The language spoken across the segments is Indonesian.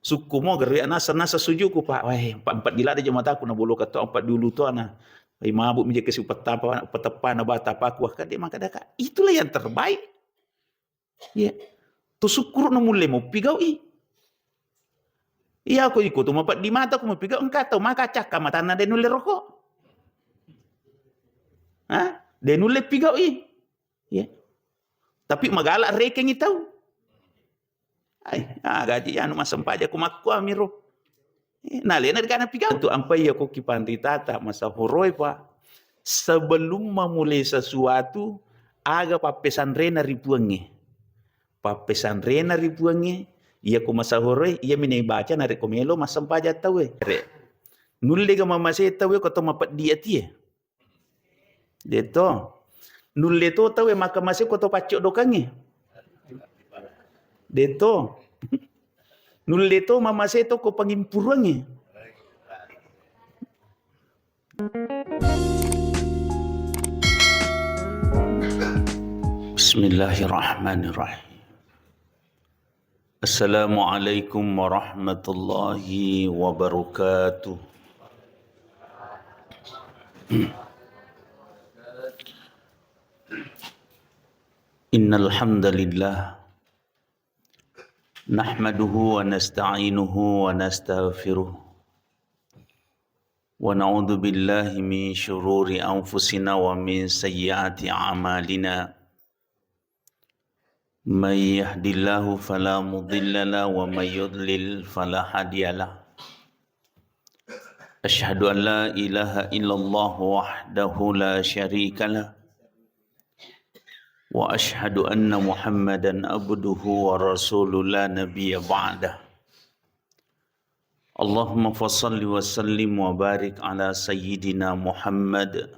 Suku mo gari nasa suju ko pa. Wah, empat gila ada jemata aku na bolo kata empat dulu tu ana. Ai mabuk menjadi kasi petapa na bata pa aku kan dia maka daka. Itulah yang terbaik. Ya. Tu syukur na mulai mo pigau i. Iya aku ikut tu mapat di mata aku mau pigau engkau tahu maka cakap mata na de nulle rokok. Ha? De nulle pigau i. Ya. Tapi magala rekeng itau. Ai, gaji anu masampaja ku makku amiro. Nah, lena kana pigau tu ampai aku kipandri tata masa horoi pa. Sebelum memulai sesuatu, aga papesan rena ribuange. Papesan rena ribuange, ia ku masa horoi, ia minai baca nari komelo masampaja tahu nulle ga mamase tahu ko to mapat dia tie. Deto. Nulle to tahu maka masih ko to pacok dokange. Deto. Nulle to mamase to ko pangimpurange. Bismillahirrahmanirrahim. Assalamualaikum warahmatullahi wabarakatuh. Innal hamdalillah nahmaduhu wa nasta'inuhu wa nastaghfiruh wa na'udzu billahi min syururi anfusina wa min sayyiati a'malina. May yahdihillahu fala mudilla lahu wa may yudlil fala hadiya lahu. Asyhadu an la ilaha illallah wahdahu la syarika lah wa asyhadu anna Muhammadan abduhu wa rasuluhu la nabiyya ba'dah. Allahumma fassalli wa sallim wa barik ala sayyidina Muhammad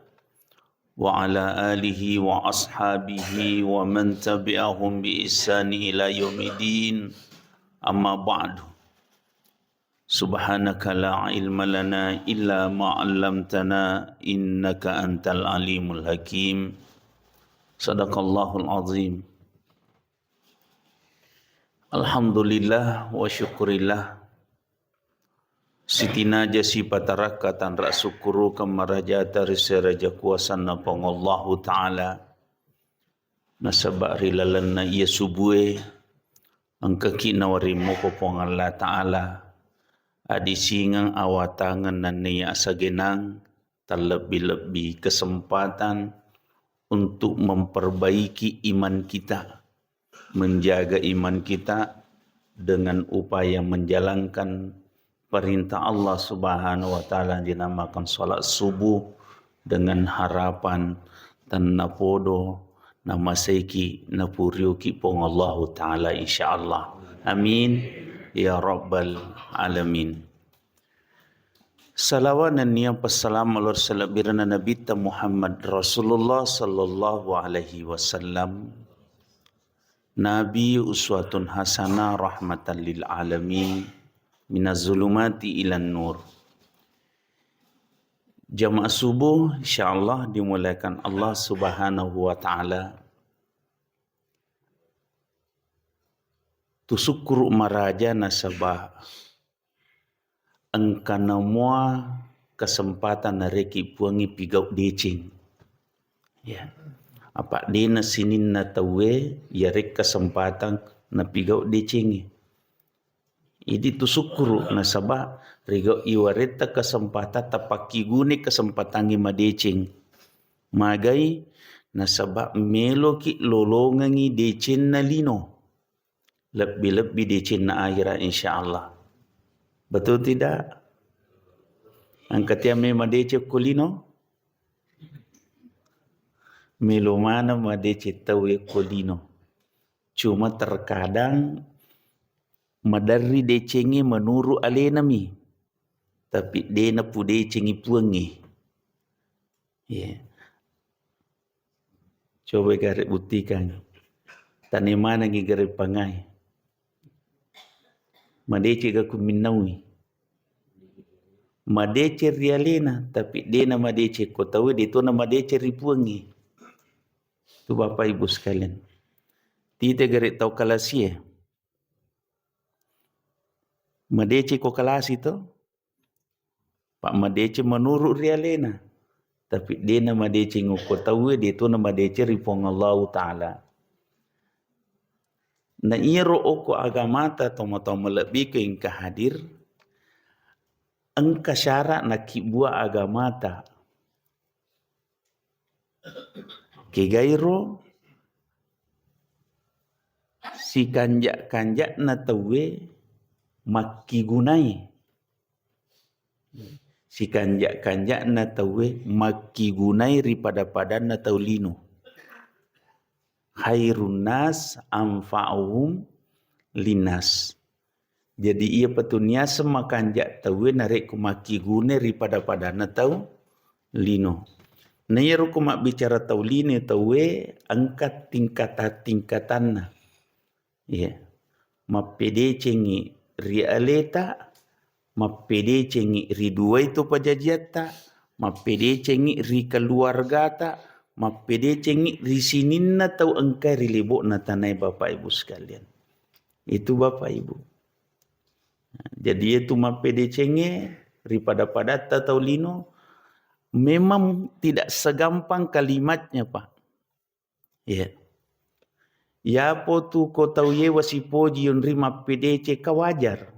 wa ala alihi wa ashabihi wa man tabi'ahum bi ihsani ila yaumiddin. Amma ba'du. Subhanaka la ilma lana illa ma 'allamtana innaka antal alimul hakim. Sadaqallahul azim. Alhamdulillah wa syukurillah. Sitina jasi pataraka tanra syukuru kamaraja tarisa raja kuasa na pangallahu ta'ala. Nasabari lalanna iya subuhe. Angkaki nawarimu ko pong Allah ta'ala. Adi singang awatangan na niya asagenang. Terlebih-lebih kesempatan untuk memperbaiki iman kita. Menjaga iman kita dengan upaya menjalankan perintah Allah Subhanahu wa taala dinamakan salat subuh dengan harapan dan napodo nama seiki napuriuki pong Allah taala insyaallah. Amin ya rabbal alamin. Salawat dan niyam passalam ala salabirana Nabi Muhammad Rasulullah sallallahu alaihi wasallam. Nabi uswatun hasanah rahmatan lil alamin minaz zulumati ilan nur. Jamaah subuh insyaallah dimulakan Allah Subhanahu wa taala. Tusyukur maraja nasabah angkana mua kesempatan nareki puangi pigau decing. Ya. Apa dina sinin na tawe yarek kesempatan na pigau decing. Idi tu syukur nasabah rigau iwareta kesempatan tapaki gune kesempatan madecing. Magai nasabah meloki lolongangi decing na lino. Lebih-lebih decing na akhirat insyaallah. Betul tidak? Angkat yang madece kulino. Melomana madece tawe kulino. Cuma terkadang madari decengi menuru alenami. Tapi dena pu decengi puangi. Ya. Coba garip buktikan. Tani mana ngi garip pangai. Madece ga kuminawi. Madece rialena tapi dena madece ko tahu dito na madece ripuangi. Tu Bapak Ibu sekalian. Tidak garik tahu kalasia. Madece ko kelas itu. Pak madece menurut realena. Tapi dia nama madece nguko tahu dia tu nama madece ripong Allah Ta'ala. Na iro oko agamata tomo-tomo lebih ke ingka hadir. Engka syarat na kibua agamata. Kegairo si kanjak-kanjak na tawe maki gunai. Si kanjak-kanjak na tawe maki gunai ripada padan na taulino. Khairun nas anfa'uhum linas. Jadi ia petunia semakan jak tahu narik kumaki gune ripada padana tahu lino. Nairu kumak bicara tahu lino tahu angkat tingkatan. Ya, mapede cengi realeta, mapede cengi ridua itu pajajata, mapede cengi ri keluarga ta, mapede cengi ri sininna tahu angkai rilibok na tanai bapak ibu sekalian. Itu bapak ibu. Jadi itu mapede cenge ripada padat atau lino memang tidak segampang kalimatnya Pak. Ya. Ya po tu ko tau ye wasipo jion rima pede ceka wajar.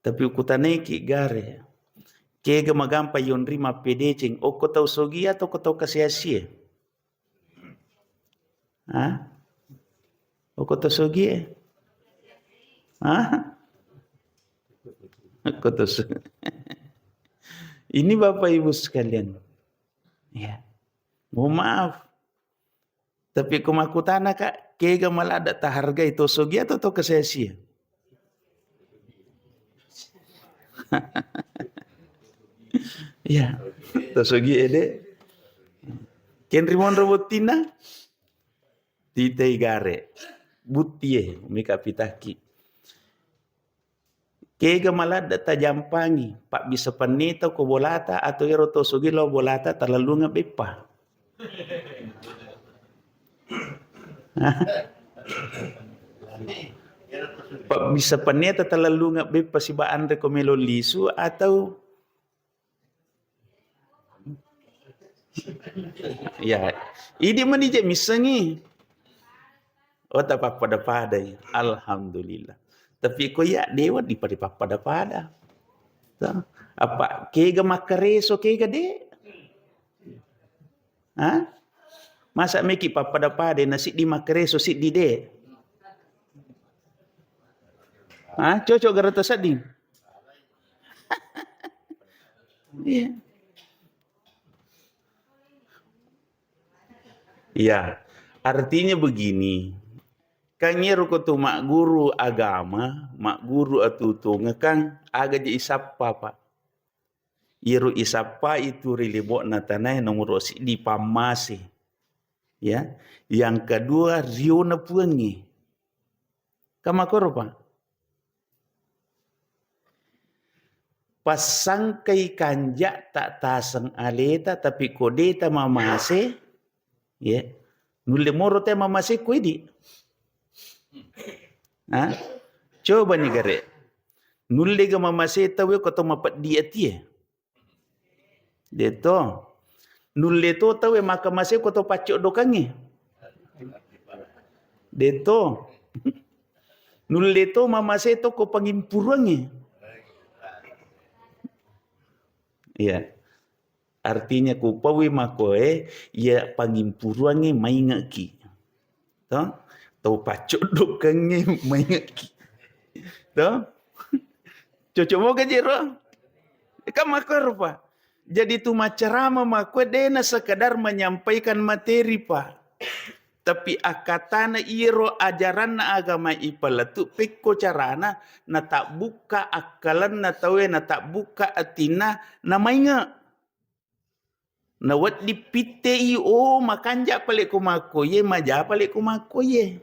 Tapi ukutane ki gare. Ke gemagampa yon rima pede ceng o ko tau sogi atau ko tau kasia-sia. Ha? O ko tau sogi? Hah? Ko tau sogi. Ini Bapak Ibu sekalian. Ya. Mohon maaf. Tapi kumakutana kak, kega malah ada taharga itu sogi atau kesia-sia. Ya, to sogi ede. Ken rimon robotina, titei gare, butie mika pitaki. Kega malah ada tajampangi, pak bisa panita ko bolata atau ero to sogi lo bolata terlalu ngabepa. Pak bisa paneta terlalu ngak bepa si ba andre komelo lisu atau ya ini manije misangi oh tak pada alhamdulillah tapi ko ya dewa di pada apa kega makareso kega de ha masa meki pada nasi di makareso si di de ha cocok garata sading iya ya artinya begini kanyer ko tu mak guru agama mak guru atutu ngekang aga je isappa pak iru isappa itu rilibok natanai nomor si di pamase ya yang kedua riona puangi kamakoro pak pasangkai kanjak tak tasang aleta tapi kodeta mamase ya nulle moro te mamase koidi ha coba nih gare nulle ga mamase tawe ko to mapat dia tie deto nulle to tawe maka mase ko to pacok dokange deto nulle to mamase to ko pangimpurange ya artinya ku pawi makoe ya pangimpurange maingaki to to pacok dokange maingaki to cocok mo gajero kamakor pak jadi tu macarama makwe dena sekadar menyampaikan materi pak tapi akatana iro ajaran na agama ipalatu pekko carana na tak buka akalan na tawe na tak buka atina na mainga na wat dipite o makanja pale kumako ye maja pale kumako ye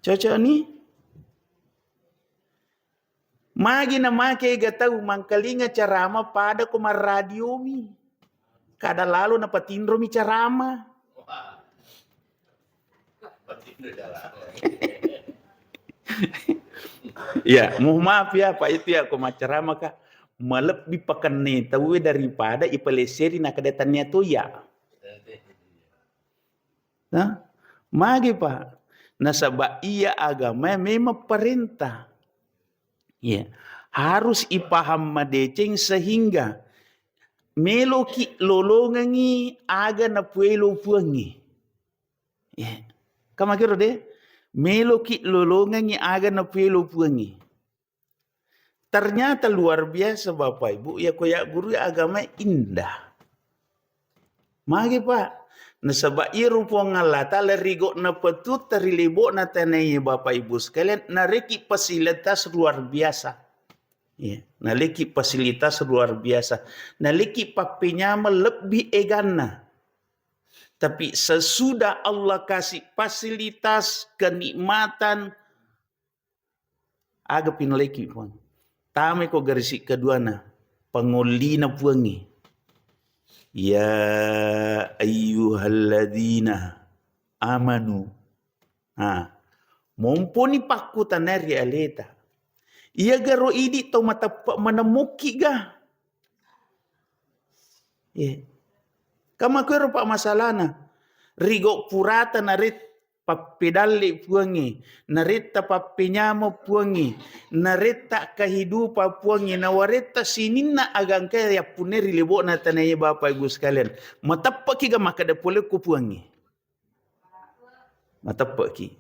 cocok ni magi na make gatau mangkalinga carama pada kumar radio mi kada lalu na patindro mi carama Ya, mohon maaf ya Pak, itu ya aku macerama Kak. Melebih pakan tahu daripada ipaleseri nak kedatannya tu ya. Nah, magi Pak. Nasabak iya agama memang perintah. Ya, harus ipaham madeceng sehingga meloki lolongangi aga na puelo puangi. Ya. Kama kira deh, meloki lolongangi aga na puelo puangi. Ternyata luar biasa Bapak Ibu, ya koyak guru agama indah. Magi Pak, nasabak iru Allah ta'ala rigok na petut tarilibok na tanai Bapak Ibu sekalian, nareki fasilitas luar biasa. Ya, naliki fasilitas luar biasa. Naliki papinya lebih egana. Tapi sesudah Allah kasih fasilitas, kenikmatan, aga pinaliki pun. Tame ko garisik kedua na, pangolina puangi. Ya ayyuhalladzina amanu. Mumpuni pakutan dari aleta. Ia garo idi to mata menemuki ga. Kama ko pak masalana. Rigo purata narit papedali puangi, narita papinyamo puangi, narita kehidupan puangi, nawarita sinina agang kaya puneri lebo na tanaya Bapak Ibu sekalian. Matapak ki ga makada pole ku puangi. Matapak ki.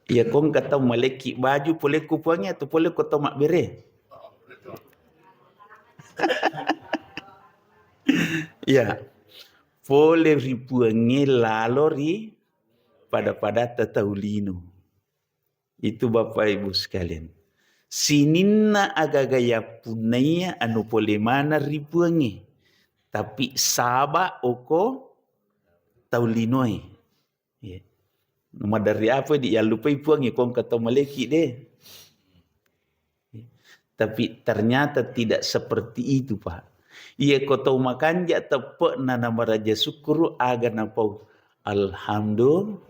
Ya kong kata maleki baju pole ku puangi atau pole ku tomak bere. Ya, boleh ribuangi lalori pada tataulino. Itu Bapak Ibu sekalian. Sininna agagaya punaya anu pole mana ribuangi. Tapi saba oko taulinoi. Ya. Nama dari apa dia lupa puangi kong kata maleki deh. Ya. Tapi ternyata tidak seperti itu Pak. Ia kau makan ja tepe na nama raja syukur aga napau alhamdulillah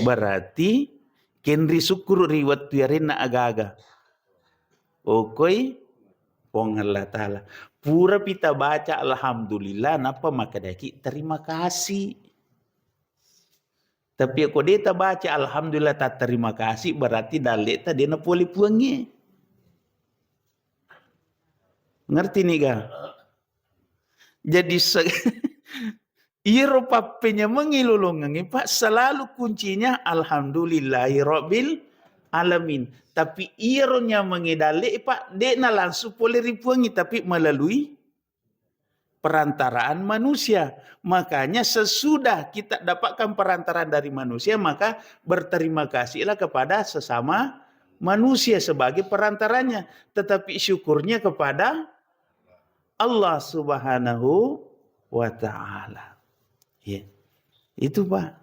berarti kenri syukur riwat tiarina aga-aga okoi pong Allah taala pura pita baca alhamdulillah napa maka daki terima kasih. Tapi ako deta baca alhamdulillah tak terima kasih berarti daleta dia na poli puangi. Ngerti nih ga? Jadi iro papenya mengilulungangi Pak selalu kuncinya alhamdulillahirabbil alamin. Tapi ironya mengidale Pak dekna langsung boleh ripuangi tapi melalui perantaraan manusia. Makanya sesudah kita dapatkan perantaraan dari manusia maka berterima kasihlah kepada sesama manusia sebagai perantaranya. Tetapi syukurnya kepada Allah Subhanahu wa ta'ala. Ya. Itu Pak.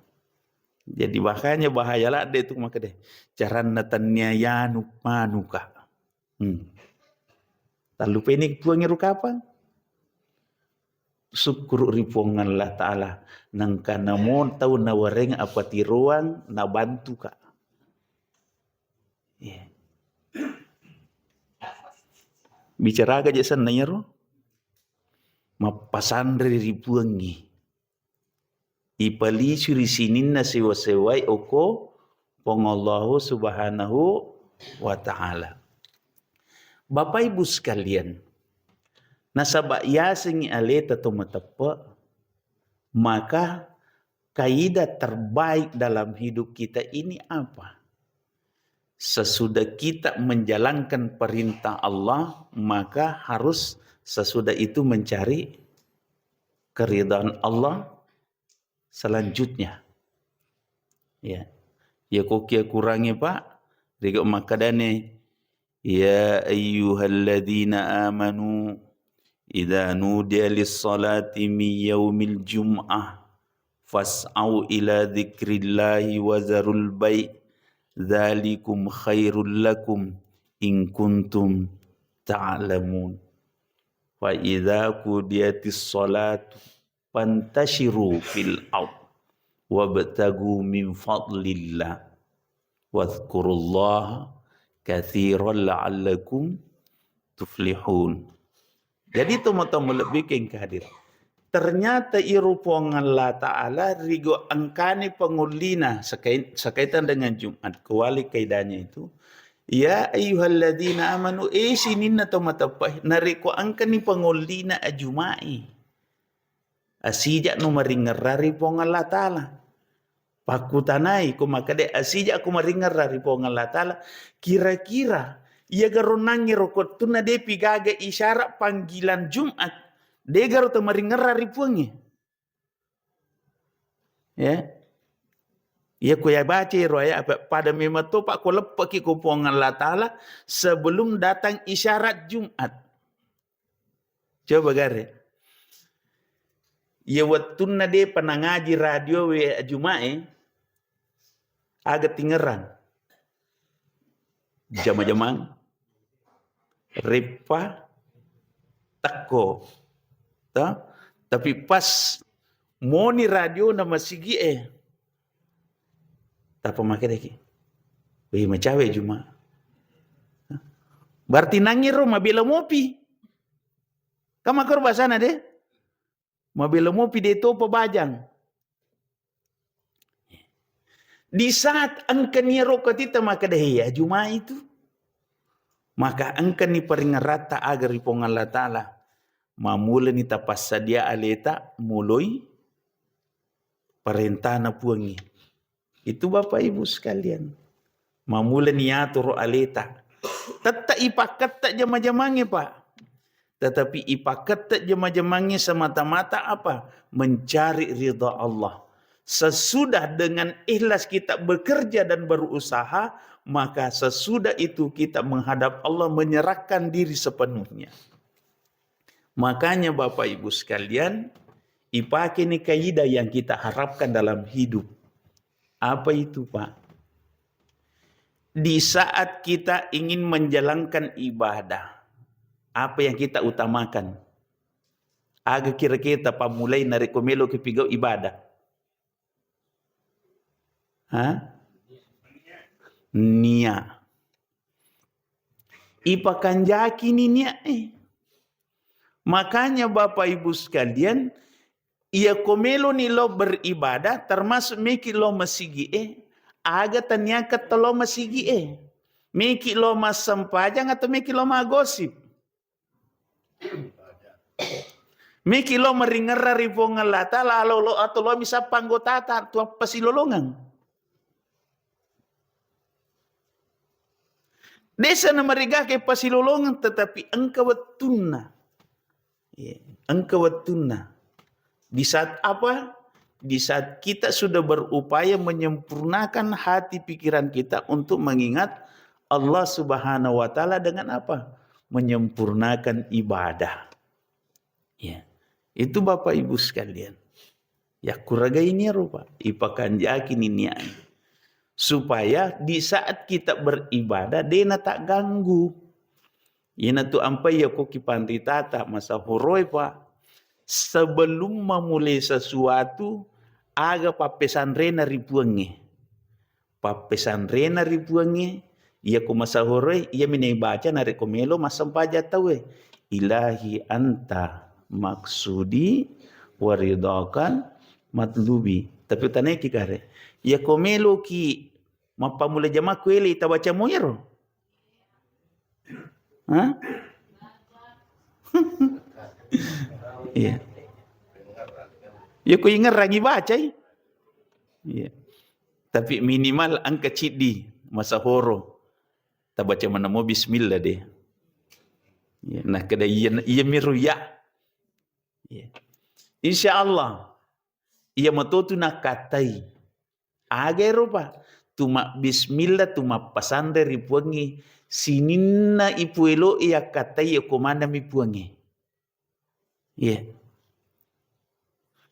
Jadi makanya bahayalah deh itu maka deh. Jaran natanya yanu manuka. Tak lupa ini puangi kapan? Syukur ripuangan Allah Ta'ala. Nangka namun tahu nawareng apa tiruan na bantu Kak. Ya. Bicara aja sananya roh. Mapasandri ripuangi. Ipali suri sinin na sewa-sewai oko pengallahu subhanahu wa ta'ala. Bapak Ibu sekalian, nasabak yasengi aleta to matapa, maka kaidah terbaik dalam hidup kita ini apa? Sesudah kita menjalankan perintah Allah, maka harus sesudah itu mencari keridhaan Allah selanjutnya. Ya. Ya kok kia kurangi Pak. Rigo makadane ya ayyuhalladzina amanu idza nudiya lis-salati min yaumil jum'ah fas'au ila dzikrillahi wa zarul bai' dzalikum khairul lakum in kuntum ta'lamun. Fa idza qudiyatis salatu fantashiru fil ard wabtagu min fadlillah wadhkurullaha katsiran la'allakum tuflihun. Jadi tomo-tomo lebih kengkadir. Ternyata irupong Allah Ta'ala rigo angkani pengulina sekaitan dengan Jumat. Kewali kaidahnya itu. Ya ayyuhalladzina amanu sininna tomatapah. Nariko angkani pengulina ajumai. Asijak no maringarari pong Allah Ta'ala. Pakutanai kumakade asijak aku maringarari pong Allah Ta'ala. Kira-kira ia garonangi rokot tuna depi gaga isyarat panggilan Jumat. Dia garo tamaringar ripuangnya. Ya. Ya ku ya baca ya pada memato pak ko lepak ki kupongan Allah Taala sebelum datang isyarat Jumat. Coba gare. Ya wattuna de panangaji radio we Jumae agak tingeran. Jama-jamang repa takko. Tapi pas moni radio nama sigi tak pemakai lagi. Wih macawe cuma. Berarti nangiro mabila mopi. Kamu kor basana deh. Mabila mopi de to pabajang. Di saat angka niro katita maka deh ya cuma itu. Maka angka ni peringarata agar ipong Allah Ta'ala. Mamula ni tapas sadia aleta muloi perintah na puangi. Itu Bapak Ibu sekalian. Mamula ni atur aleta. Tata ipakat tak jama-jamangi Pak. Tetapi ipakat tak jama-jamangi semata-mata apa? Mencari ridha Allah. Sesudah dengan ikhlas kita bekerja dan berusaha, maka sesudah itu kita menghadap Allah menyerahkan diri sepenuhnya. Makanya Bapak Ibu sekalian, ipakai ini kaidah yang kita harapkan dalam hidup. Apa itu Pak? Di saat kita ingin menjalankan ibadah, apa yang kita utamakan? Agak kira-kira Pak mulai narekomelo kepigau ibadah. Niat. Ipakan jaki ni niat Makanya Bapak Ibu sekalian, ia komelo ni lo beribadah termasuk meki lo masigi aga tanyaka telo masigi meki lo masampajang atau meki lo magosip. Meki lo meringara ripong Allah Ta'ala lo atau lo bisa panggotata tua pasilolongan. Desa na marigah ke pasilolongan tetapi engkau tunna. Engkau tunna. Di saat apa? Di saat kita sudah berupaya menyempurnakan hati pikiran kita untuk mengingat Allah Subhanahu wa Ta'ala dengan apa? Menyempurnakan ibadah. Ya. Itu Bapak Ibu sekalian. Ya kuraga ini rupa. Ipakan yakin ini. Supaya di saat kita beribadah, dia tak ganggu. Ina tu ampai ya ko kipandri tata masa horoi Pak. Sebelum memulai sesuatu, aga papesan rena ribuange. Papesan rena ribuange, ia ko masa horoi, ia minai baca nare komelo masampaja tawe. Ilahi anta maksudi waridakan matlubi. Tapi tanai kikare. Ia komelo ki mapamula jama kweli tabaca moyero. Iya. Ya ku ingat rangi baca. Iya. Tapi minimal angka cidi masa horo. Tak baca mana mau bismillah deh. Ya, nah kada iya miru ya. Ya. Insya Allah. Ia matotu nak katai. Agai rupa. Tuma bismillah tuma pasande ripuangi. Sininna ipuelo ia katai ya komanda mipuangi. Ya.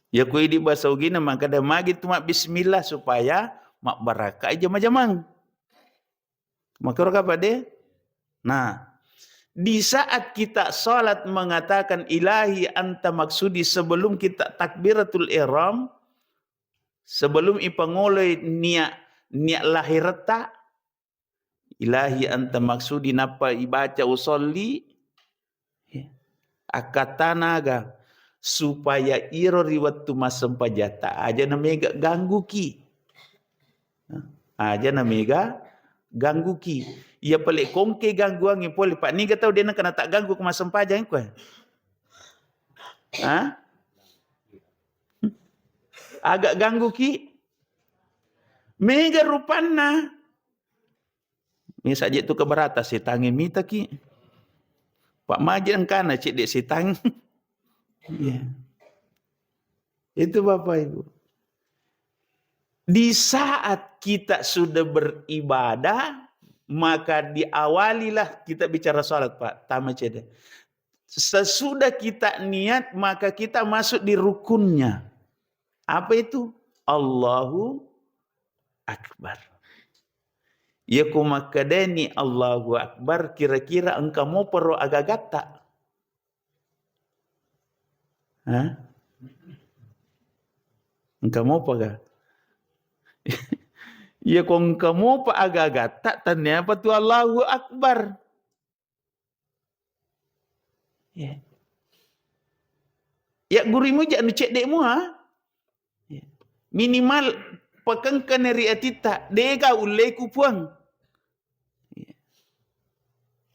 Ya kui di bahasa ugina maka ada magi tuma bismillah supaya mak barakah jamang-jamang. Maka apa deh? Nah, Di saat kita salat mengatakan ilahi anta maksudi sebelum kita takbiratul ihram, sebelum ipangoloi niat lahir tak, ilahi anta maksudi napa ibaca usolli, akatanaga supaya iro riwattu masempajata aja namega ganggu ki. Aja namega ganggu ki. Ia pelik kongke gangguan yang boleh pak ni tahu dia nak kena tak ganggu ke masempaja ko. Agak ganggu ki. Mega rupana. Ni saja tu keberata setangi mita ki. Pak Majid kana cik dek setang. Ya. Itu Bapak Ibu. Di saat kita sudah beribadah, maka diawalilah kita bicara salat Pak. Tama cede. Sesudah kita niat, maka kita masuk di rukunnya. Apa itu? Allahu Akbar. Ya kumakadeni Allahu Akbar, kira-kira engkau mau perlu agak tak? Engkau mau apa? Ya kung kamu pa agak tak tanya apa tu Allahu Akbar. Ya gurimu jangan cek dekmu minimal pakangkan dari atita dega ulai kupuang.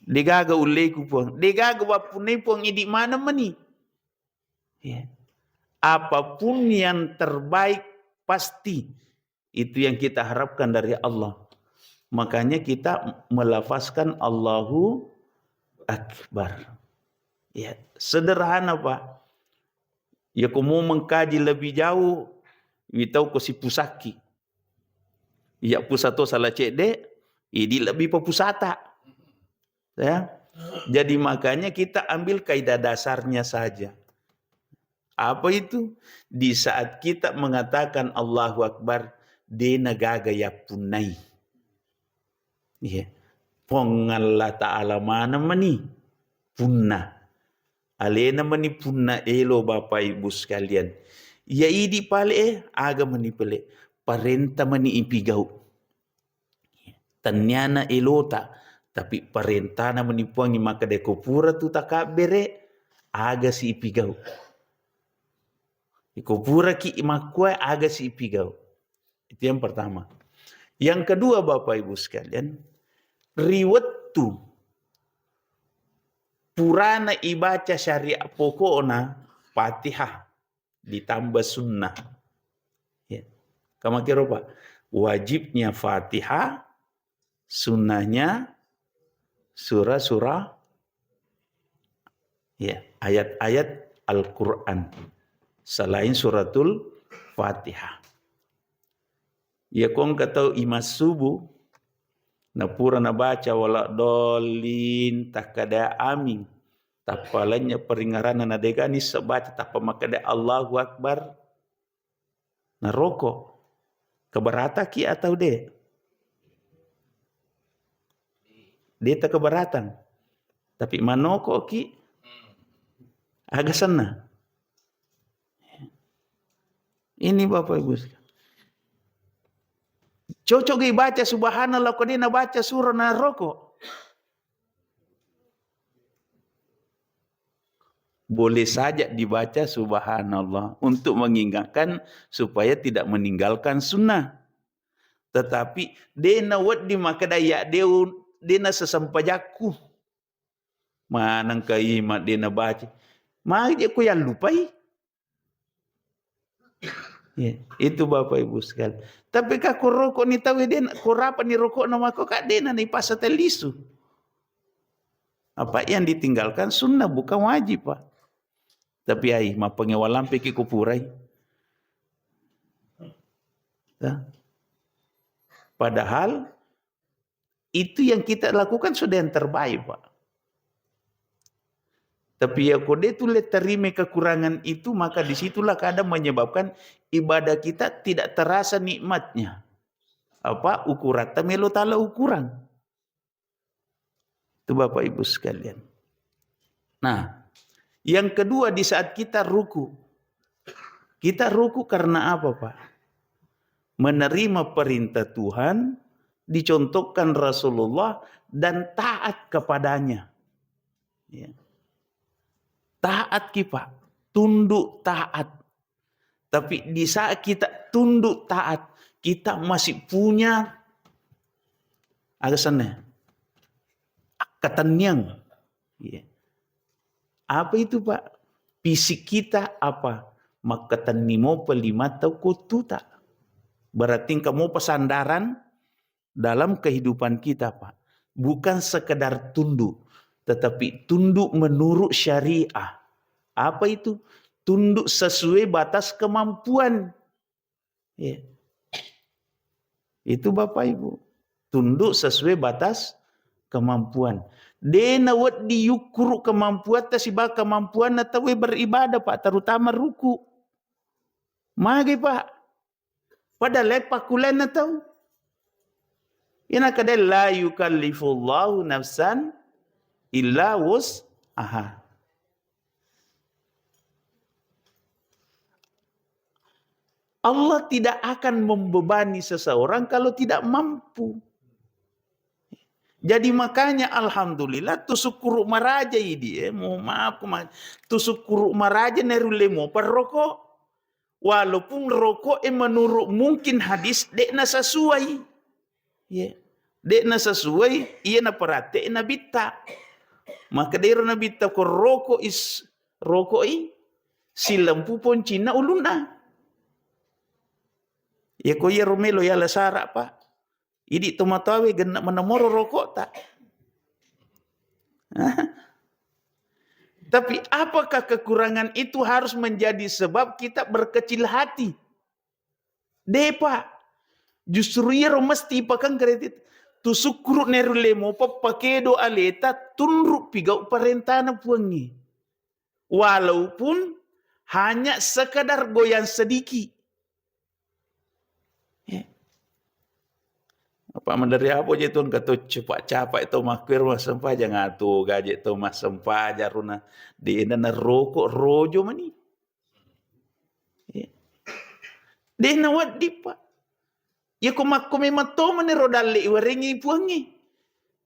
Dega ulai kupuang. Dega wapunai puang idi mana mani. Apapun yang terbaik pasti itu yang kita harapkan dari Allah. Makanya kita melafazkan Allahu Akbar. Ya, sederhana Pak. Ya kamu mengkaji lebih jauh, tahu ko si pusaki. Ya pusato salah cede, ini lebih pusata. Ya. Jadi makanya kita ambil kaidah dasarnya saja. Apa itu? Di saat kita mengatakan Allahu Akbar, de nagaga ya punai. Ya. Pong Allah Ta'ala mana mani? Punna. Alena mani punna elo Bapak Ibu sekalian. Ya idi pale aga mani pale. Parenta mani ipigau. Tanyana elota. Tapi parentana mani puangi maka deko pura tu takabere. Aga si ipigau. Iko pura ki imakwa aga si ipigau. Itu yang pertama. Yang kedua Bapak Ibu sekalian, riwattu purana ibaca syariat pokokna Fatihah ditambah sunnah. Ya. Kamu kira Pak? Wajibnya Fatihah, sunnahnya surah-surah, ya, ayat-ayat Al-Quran. Selain suratul Fatihah. Ya kong katau imas subuh. Na pura na baca wala dolin takada amin. Tapalanya peringaran na degani sebaca tapa makada Allahu Akbar. Na rokok. Keberatan ki atau de? Dia tak keberatan. Tapi manoko ki agak sana. Ini Bapak Ibu. Cocok baca subhanallah kau dia baca surah na rokok. Boleh saja dibaca subhanallah untuk mengingatkan supaya tidak meninggalkan sunnah. Tetapi dena wadi maka daya dena sesampajaku. Manang kaimat dena baca. Mari aku yang lupai. Ya, itu Bapak Ibu sekalian. Tapi kak rokok ni tahu dia kurapa ni rokok nama kau kak dia ni pasal lisu. Apa yang ditinggalkan sunnah bukan wajib Pak. Tapi ai ma pengewalan peki kupurai. Padahal itu yang kita lakukan sudah yang terbaik Pak. Tapi ya kode itu terima kekurangan itu, maka disitulah kadang menyebabkan ibadah kita tidak terasa nikmatnya. Apa ukuran? Tamelo tala ukuran. Itu Bapak Ibu sekalian. Nah, yang kedua di saat kita ruku. Kita ruku karena apa, Pak? Menerima perintah Tuhan, dicontohkan Rasulullah, dan taat kepadanya. Ya. Taat kita, tunduk taat. Tapi di saat kita tunduk taat, kita masih punya alasannya katanyang. Ya. Apa itu, Pak? Fisik kita apa? Makatanimo pelimata kututa. Berarti kamu pesandaran dalam kehidupan kita, Pak. Bukan sekedar tunduk, tetapi tunduk menurut syariah. Apa itu? Tunduk sesuai batas kemampuan. Ya. Itu Bapak Ibu. Tunduk sesuai batas kemampuan. Dena wat diukur kemampuan tasibah kemampuan atau beribadah, Pak, terutama ruku. Magi, Pak. Pada lepak kulen atau ina kadal la yukallifullahu nafsan illa wus'aha. Allah tidak akan membebani seseorang kalau tidak mampu. Jadi makanya alhamdulillah tusuk kuruk maraja ini, maaf tusuk kuruk maraja nerule mo perrokok. Walaupun rokok menurut mungkin hadis dekna sesuai. Ya. Dekna sesuai, iya na perhati na bita. Maka dari na bita ko rokok si lampu pon Cina uluna. Ya ko ya Romelo ya lasara, Pak. Idi tomatawe genak menemoro rokok tak. Tapi apakah kekurangan itu harus menjadi sebab kita berkecil hati? Depa, justru ia mesti pakan kredit. Tusukuru nerulemo papakedo aleta tunruk pigau parentana puangi. Walaupun hanya sekadar goyang sedikit. Apa mandari apa je tuan kata cepat-cepat itu makwir mas sempa jangan tu gaje tu mas sempa jaruna di ina rokok rojo mani. Dia nawat dipa. Ya ko memang to mani rodale warengi puangi.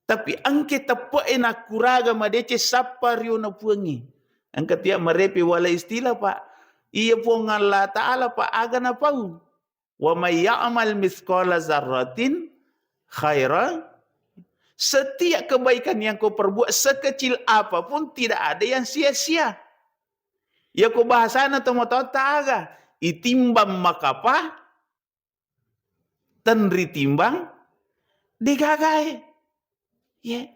Tapi angke tepa enak kuraga madece sapariu na puangi. Angke tiap merepi wala istilah, Pak. Iya puang Allah Ta'ala, Pak, aga na pau. Wa may ya'mal mithqala zarratin khairan. Setiap kebaikan yang kau perbuat sekecil apapun tidak ada yang sia-sia. Ya kau bahasana tomo-tomo taga. Itimbang makapa tenri timbang digagai. Ya.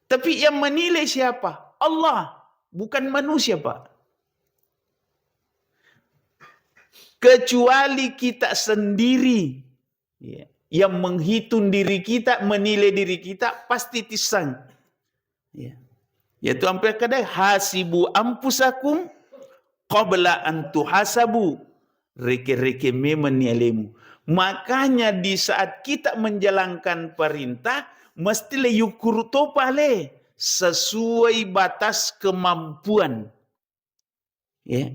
Tapi yang menilai siapa? Allah, bukan manusia, Pak. Kecuali kita sendiri, ya, yang menghitung diri kita, menilai diri kita, pasti tisang. Ya. Yaitu sampai kadang hasibu ampusakum qabla an tuhasabu. Reke-reke menilaimu. Makanya di saat kita menjalankan perintah, mestilah yukur topale sesuai batas kemampuan. Ya.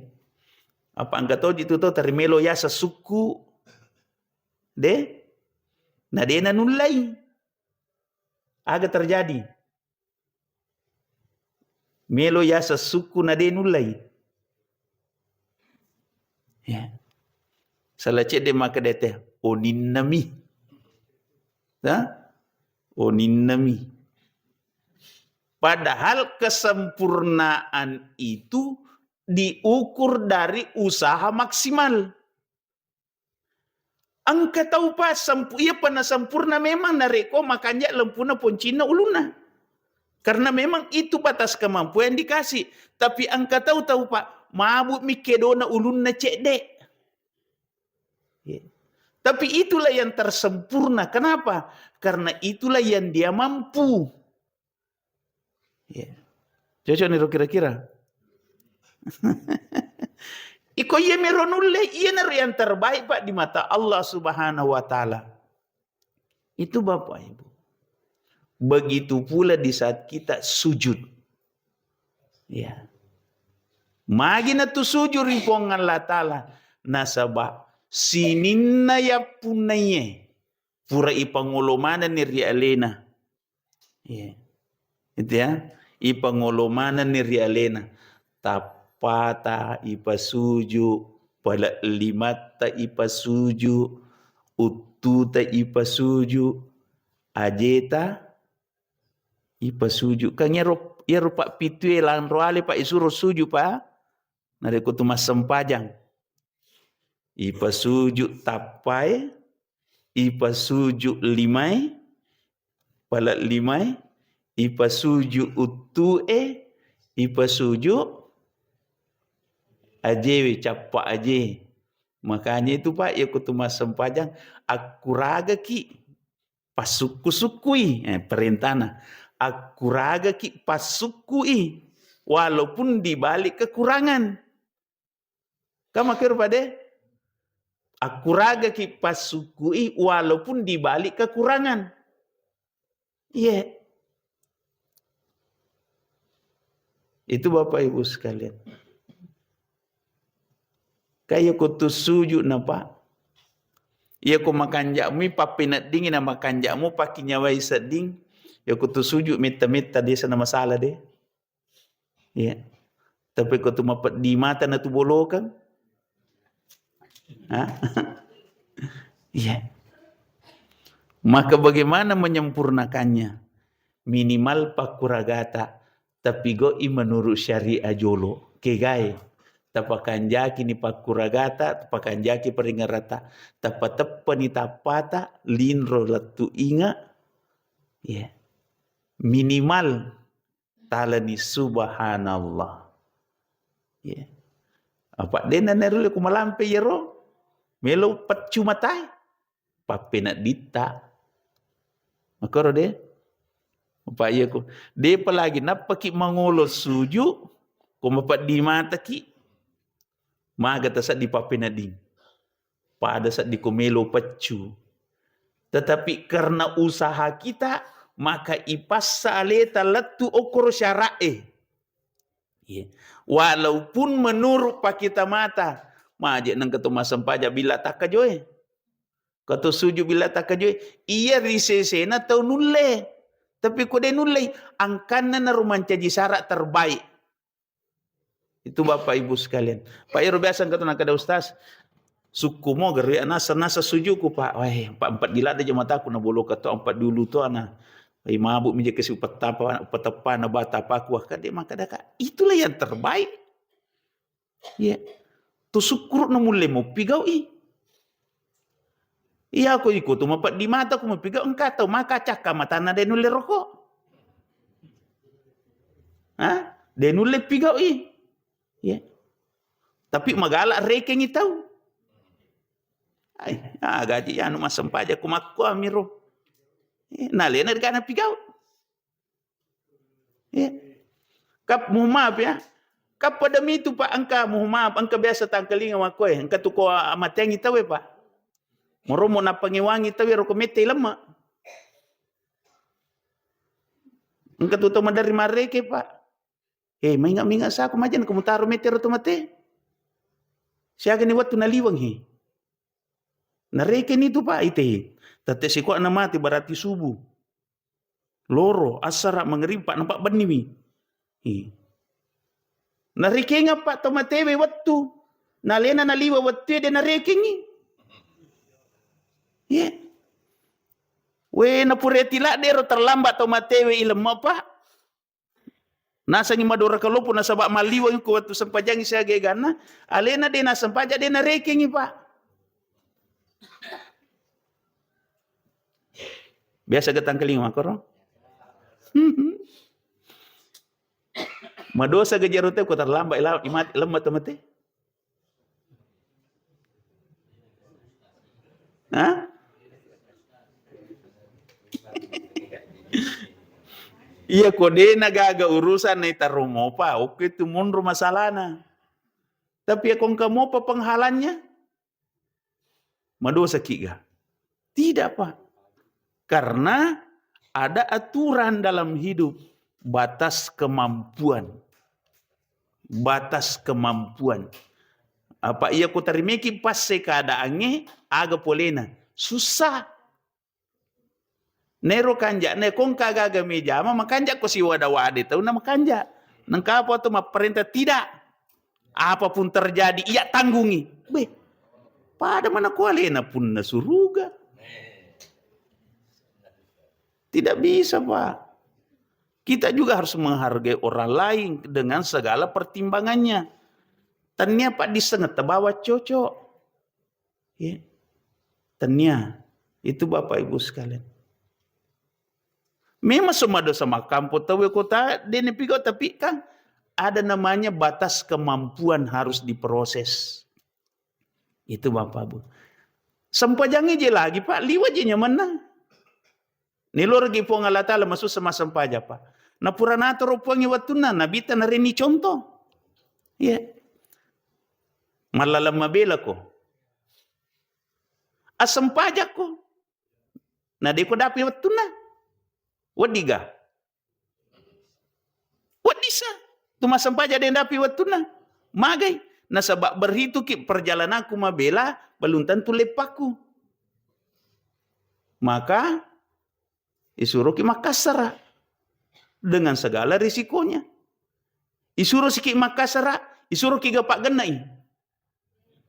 Apa angkat tahu itu tuh termelo ya sesuku de nah dia nanulai agak terjadi melo ya sesuku na dia nulai ya salah cek de maka dete oninami oninami padahal kesempurnaan itu diukur dari usaha maksimal. Angka tahu pa ia pernah sempurna memang nareko makanya lempuna poncina uluna. Karena memang itu batas kemampuan dikasih. Tapi angka tahu Pak, mabuk mikedona uluna cedek. Tapi itulah yang tersempurna. Kenapa? Karena itulah yang dia mampu. Cocok nih kira-kira. Iko iya meronulle iya yang terbaik Pak di mata Allah Subhanahu wa taala. Itu Bapak Ibu. Begitu pula di saat kita sujud. Ya. Magi na tu sujud ripong Allah Ta'ala. Nasaba sininna ya punaye. Pura ipangolomanan ni Rialena. Ya. Itu ya. Ipangolomanan ni Rialena. Tapata ipasuju. Pala limata ipasuju. Ututa ipasuju. Ajeta ipasuju. Kang yero pak pitue lan roale pak isuro suju pak. Nare kutu mas sempajang. Ipasuju tapai, ipasuju limai, pala limai, ipasuju utue, ipasuju ajewe capa aje. Makanya itu pak ya kutu mas sempajang akuraga ki pasuku-sukui perintahna. Akuraga ki pasukui walaupun dibalik kekurangan. Kamu kira pada akuraga ki pasukui walaupun dibalik kekurangan. Iya. Yeah. Itu Bapak Ibu sekalian. Kayak kutu sujud napa? Ya ko makan jakmu papinat dingin na makan jakmu pakai nyawai seding. Ya kutu sujud meta-meta dia sana masalah deh. Ya. Yeah. Tapi kutu mapat di mata na tu bolokan. Iya. Maka bagaimana menyempurnakannya? Minimal pakuragata. Tapi goi menurut syariah jolo. Kegai. Tapakan jaki ni pakuragata. Tapakan jaki peringarata. Tapatapa ni tapata. Linro latu inga. Ya. Minimal. Tala ni subhanallah. Ya. Apa dena nerule kumalampe yero? Melo pacu matai. Pape nak dita. Makaro deh. Apa iya ko? Dia pelagi napa ki mangulos suju. Kumapat di mata ki. Maga tasat di pape na ding. Pada saat di kumelo pacu. Tetapi karena usaha kita. Maka ipasa aleta letu okor syara'e. Yeah. Walaupun menurut pak kita mata. Majek nang ketemu sempaja bila tak kajoy. Kata sujud bila tak kajoy. Iya risesena tau nulle. Tapi kode nulle. Angkana na rumancaji syarat terbaik. Itu Bapak Ibu sekalian. Pak Iro biasa kata nak ada ustaz. Suku mo geri nasa sujuku pak. Wah, empat gila ada jemaat aku na bolo kata empat dulu tu ana. Ai mabuk menjadi kasi upatapa na bata paku ka de maka daka. Itulah yang terbaik. Ya. Tu syukur na mulai mo pigaw i. Iya ako ikut tu mapat di mata ko mo pigaw engka tahu maka cakka mata na de nulle rokok. Ha? De nulle pigaw i. Ya. Tapi magala rekeng itaw. Ay, gaji anu masam paja kumakku amiro. Nalena gana pigaw. Ya. Kap mo maaf ya. Kapada itu pak angka mohon maaf angka biasa tangkeling awak koe angka tu ko amateng itaw pak. Moro mo na pangiwangi itaw ro komete lama. Angka tu to madari mareke pak. Mainga sa ako majan kumutaro metero to mate. Siya gani watu naliwang he. Nareke nito pak ite. Tate si ko na mati barati subuh. Loro asara mengerim pak nampak benimi. Narikenga pak tomatewe wattu. Nalena naliwa wattu de narikengi. Ya. We napureti la dero terlambat tomatewe ilmu pak. Nasa ni madora kalopo na sabak maliwa ko wattu sampajangi siya gegana. Alena de na sampaja de narikengi pak. Biasa getang keling makoro. Madosa gejarute ko terlambat imat lemah temate. Hah? Iya kode nagaga urusan na itarumo pa. Oke itu mundur masalahnya. Tapi kung kamu pa penghalannya. Madosa kiga. Tidak pak. Karena ada aturan dalam hidup. Batas kemampuan. batas kemampuan. Apa ia ko tarimeki pas keadaannya aga polena. Susah. Nero kanja, ne kong kagaga meja, makanja ko si wada-wada tahu nama kanja. Nengka apa tu perintah tidak. Apapun terjadi, ia tanggungi. Pada mana kualena pun nasuruga. Tidak bisa, Pak. Kita juga harus menghargai orang lain dengan segala pertimbangannya. Tanya Pak disengat bawa cocok. Ya. Tanya. Itu Bapak Ibu sekalian. Memang semua dosa kampung tahu kota dene pigo tapi kan ada namanya batas kemampuan harus diproses. Itu Bapak Bu. Sempajangi je lagi Pak, liwat je mana? Nilor gi po Allah Ta'ala masuk sama sempaja Pak. Na puranato ropongi watuna nabita na rini contoh. Ya. Yeah. Malalam mabela ko. Asam pajak ko. Na di ko dapi watuna. Wadiga. Wadisa. Tumasam pajak den dapi watuna. Magai. Nasabak berhitu ki perjalananku mabela belum tentu lepaku. Maka isuruh ki Makassar dengan segala risikonya. Isuruh si ki Makassar, isuruh ki gapak genai.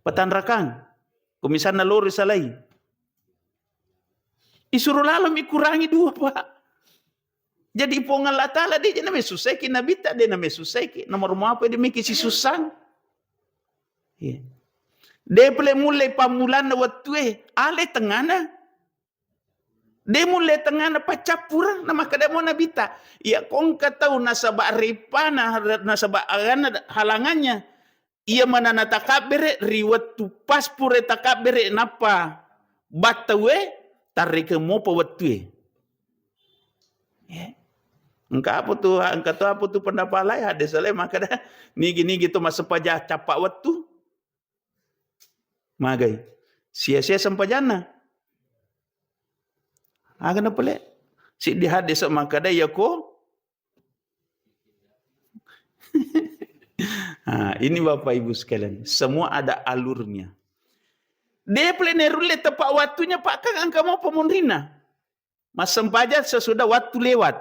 Patanrakan. Komisarna lori salai. Isuruh lalu kurangi dua Pak. Jadi pongal Allah Ta'ala dia namanya susaki nabi tak dia namanya susaki. Nomor mau apa dia mikir si susang. Yeah. Dia boleh mulai pamulan waktu ale tengana. Dia mulai tengana pacapura nama kada mau nabita. Ya kong tahu nasabak ripana nasabak halangannya. Ia mana natakabere riwat tu pas pure takabere napa batawe tarik mo pa waktu. Ya. Engkau apa tu pendapat lain ada saleh maka dah ni gitu masa pajak capak waktu. Magai sia-sia sempajana. Agak apa le? Si di hadis maka dah ya ko. Ini Bapak Ibu sekalian, semua ada alurnya. Dia plenerule tepat waktunya Pak Kang angka mau pemunrina. Mas sempajat sesudah waktu lewat.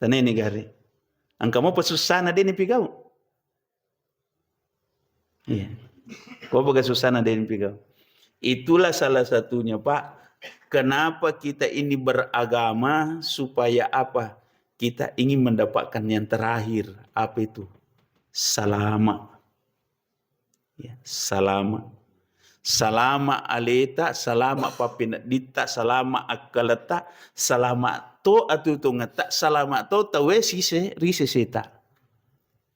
Tanya ini gari. Angka mau pesusana dia ni pigau. Iya. Kau bagai susana dia ni pigau. Itulah salah satunya Pak. Kenapa kita ini beragama supaya apa? Kita ingin mendapatkan yang terakhir. Apa itu? Salama. Ya, salama. Salama aleta, salama papinadita, salama akalata, salama to atu to ngata, salama to tawe sise rise seta.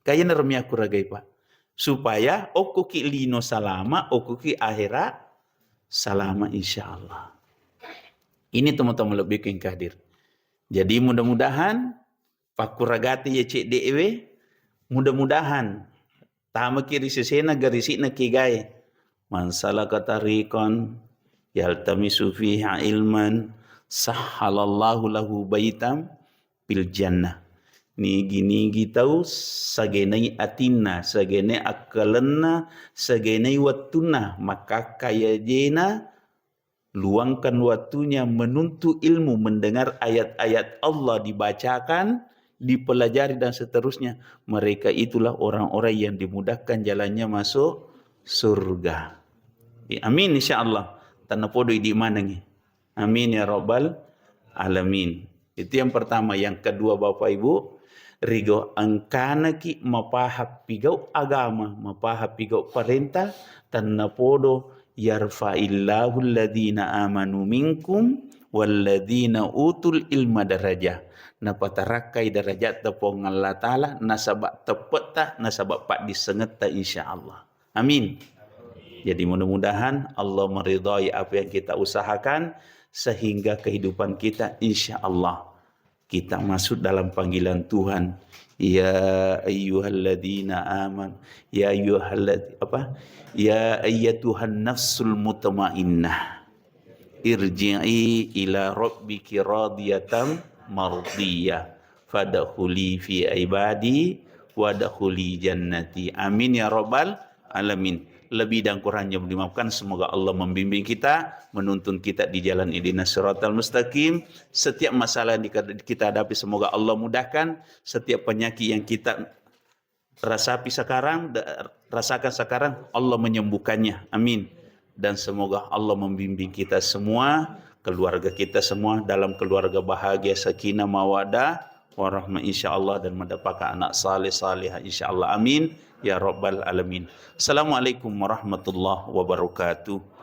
Kaya nermi aku ragai Pak. Supaya oku ki lino salama, oku ki akhirat salama insyaallah. Ini teman-teman lebih yang hadir. Jadi mudah-mudahan Pak Kuragati ya cek dewe, mudah-mudahan tama kiri sesena garisina kigai. Man salaka tariqan yaltamisu fiha ilman sahhalallahu lahu baitam bil jannah. Nigi tahu sagenai atina, sagenai akalenna, sagenai watuna, maka kaya jena luangkan waktunya menuntut ilmu, mendengar ayat-ayat Allah dibacakan, dipelajari dan seterusnya. Mereka itulah orang-orang yang dimudahkan jalannya masuk surga. Amin insyaallah. Tanah podo di mana ni? Amin ya rabbal alamin. Itu yang pertama. Yang kedua Bapak Ibu, rigo angkana ki mapahap pigau agama, mapahap pigau perintah, tanah podo yarfa'illahu alladhina amanu minkum walladhina utul ilma darajah. Napatarakai darajat tepong Allah Ta'ala nasabak tepeta nasabak pak disengeta insyaallah. Amin. Jadi mudah-mudahan Allah meridai apa yang kita usahakan sehingga kehidupan kita insyaallah kita masuk dalam panggilan Tuhan. Ya ayyuhalladzina aman, ya ayyatuhan nafsul mutmainnah, irji'i ila rabbiki radiyatan mardiyah, fadkhuli fi ibadi wadkhuli jannati. Amin ya rabbal alamin. Lebih dan kurangnya dimaafkan. Semoga Allah membimbing kita, menuntun kita di jalan ihdinas siratal mustaqim. Setiap masalah yang kita hadapi semoga Allah mudahkan. Setiap penyakit yang kita rasakan sekarang Allah menyembuhkannya. Amin. Dan semoga Allah membimbing kita semua, keluarga kita semua dalam keluarga bahagia, sakinah, mawadah, warahmah insyaallah, dan mendapatkan anak saleh salihah insyaallah. Amin ya rabbal alamin. Assalamualaikum warahmatullahi wabarakatuh.